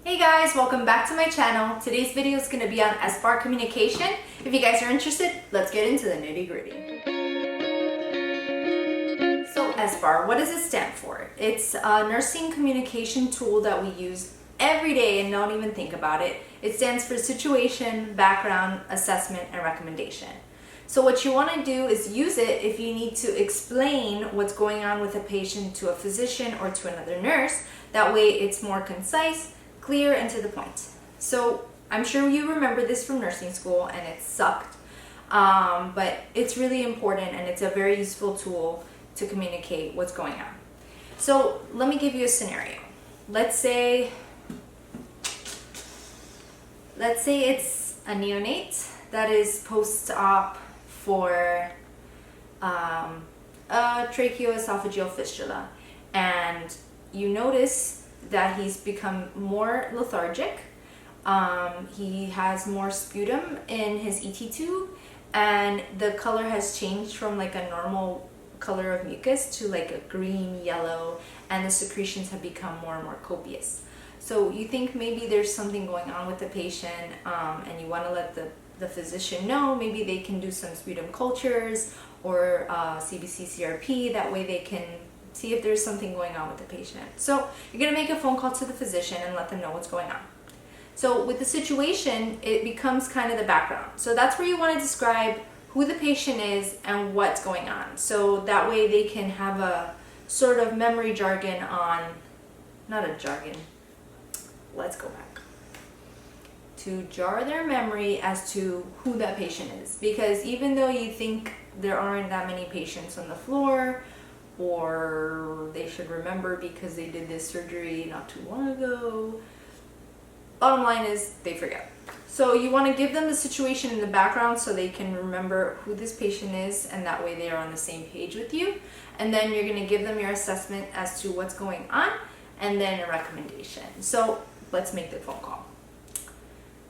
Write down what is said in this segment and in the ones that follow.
Hey guys, welcome back to my channel. Today's video is going to be on SBAR communication. If you guys are interested, let's get into the nitty-gritty. So SBAR, what does it stand for? It's a nursing communication tool that we use every day and don't even think about it. It stands for situation, background, assessment, and recommendation. So what you want to do is use it if you need to explain what's going on with a patient to a physician or to another nurse. That way it's more concise, clear, and to the point. So I'm sure you remember this from nursing school and it sucked, but it's really important and it's a very useful tool to communicate what's going on. So let me give you a scenario. Let's say it's a neonate that is post-op for a tracheoesophageal fistula, and you notice that he's become more lethargic. He has more sputum in his ET tube, and the color has changed from like a normal color of mucus to like a green yellow, and the secretions have become more and more copious. So you think maybe there's something going on with the patient, and you want to let the physician know. Maybe they can do some sputum cultures or CBC CRP. That way they can see if there's something going on with the patient. So you're going to make a phone call to the physician and let them know what's going on. So with the situation, it becomes kind of the background. So that's where you want to describe who the patient is and what's going on. So that way they can have a sort of memory jargon on, not a jargon, let's go back. To jar their memory as to who that patient is. Because even though you think there aren't that many patients on the floor, or they should remember because they did this surgery not too long ago, bottom line is they forget. So you want to give them the situation in the background so they can remember who this patient is, and that way they are on the same page with you. And then you're going to give them your assessment as to what's going on, and then a recommendation. So let's make the phone call.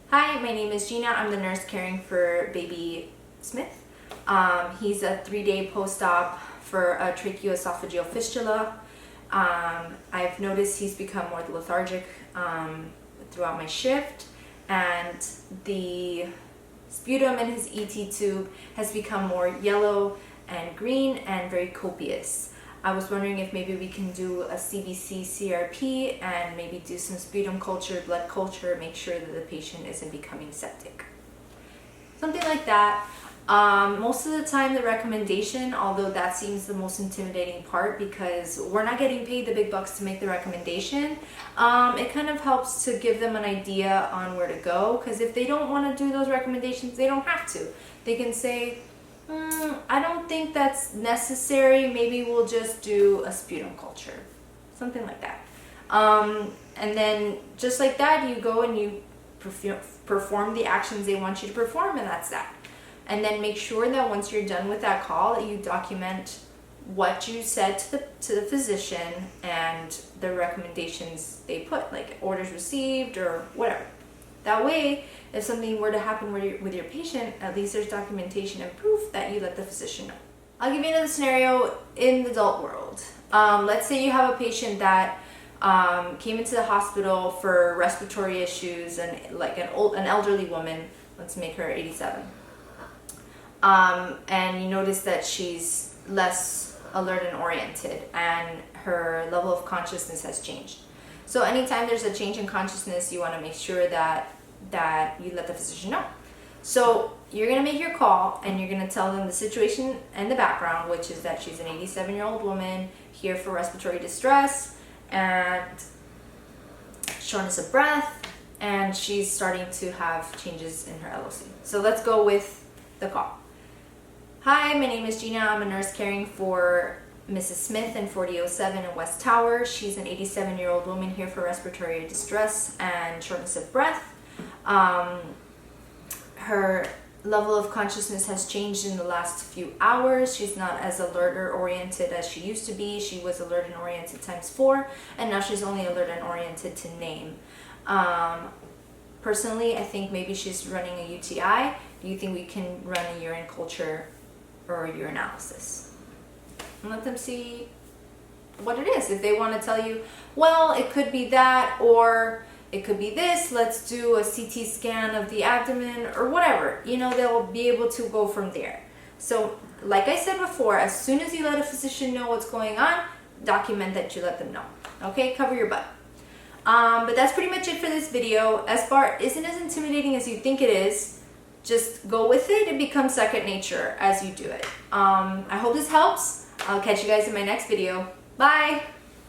Hi, my name is Gina. I'm the nurse caring for baby Smith. He's a 3-day post-op for a tracheoesophageal fistula. I've noticed he's become more lethargic throughout my shift, and the sputum in his ET tube has become more yellow and green and very copious. I was wondering if maybe we can do a CBC CRP and maybe do some sputum culture, blood culture, make sure that the patient isn't becoming septic. Something like that. Most of the time the recommendation, although that seems the most intimidating part because we're not getting paid the big bucks to make the recommendation, it kind of helps to give them an idea on where to go, because if they don't want to do those recommendations, they don't have to. They can say, I don't think that's necessary, maybe we'll just do a sputum culture, something like that. And then just like that, you go and you perform the actions they want you to perform, and that's that. And then make sure that once you're done with that call, that you document what you said to the physician and the recommendations they put, like orders received or whatever. That way, if something were to happen with your patient, at least there's documentation and proof that you let the physician know. I'll give you another scenario in the adult world. Let's say you have a patient that came into the hospital for respiratory issues, and like an elderly woman, let's make her 87. And you notice that she's less alert and oriented, and her level of consciousness has changed. So anytime there's a change in consciousness, you want to make sure that you let the physician know. So you're going to make your call, and you're going to tell them the situation and the background, which is that she's an 87-year-old woman here for respiratory distress and shortness of breath, and she's starting to have changes in her LOC. So let's go with the call. Hi, my name is Gina. I'm a nurse caring for Mrs. Smith in 4007 in West Tower. She's an 87-year-old woman here for respiratory distress and shortness of breath. Her level of consciousness has changed in the last few hours. She's not as alert or oriented as she used to be. She was alert and oriented ×4, and now she's only alert and oriented to name. Personally, I think maybe she's running a UTI. Do you think we can run a urine culture or a urinalysis? And let them see what it is. If they want to tell you, well, it could be that, or it could be this, let's do a CT scan of the abdomen or whatever. You know, they'll be able to go from there. So like I said before, as soon as you let a physician know what's going on, document that you let them know. Okay, cover your butt. But that's pretty much it for this video. SBAR isn't as intimidating as you think it is. Just go with it. It becomes second nature as you do it. I hope this helps. I'll catch you guys in my next video. Bye!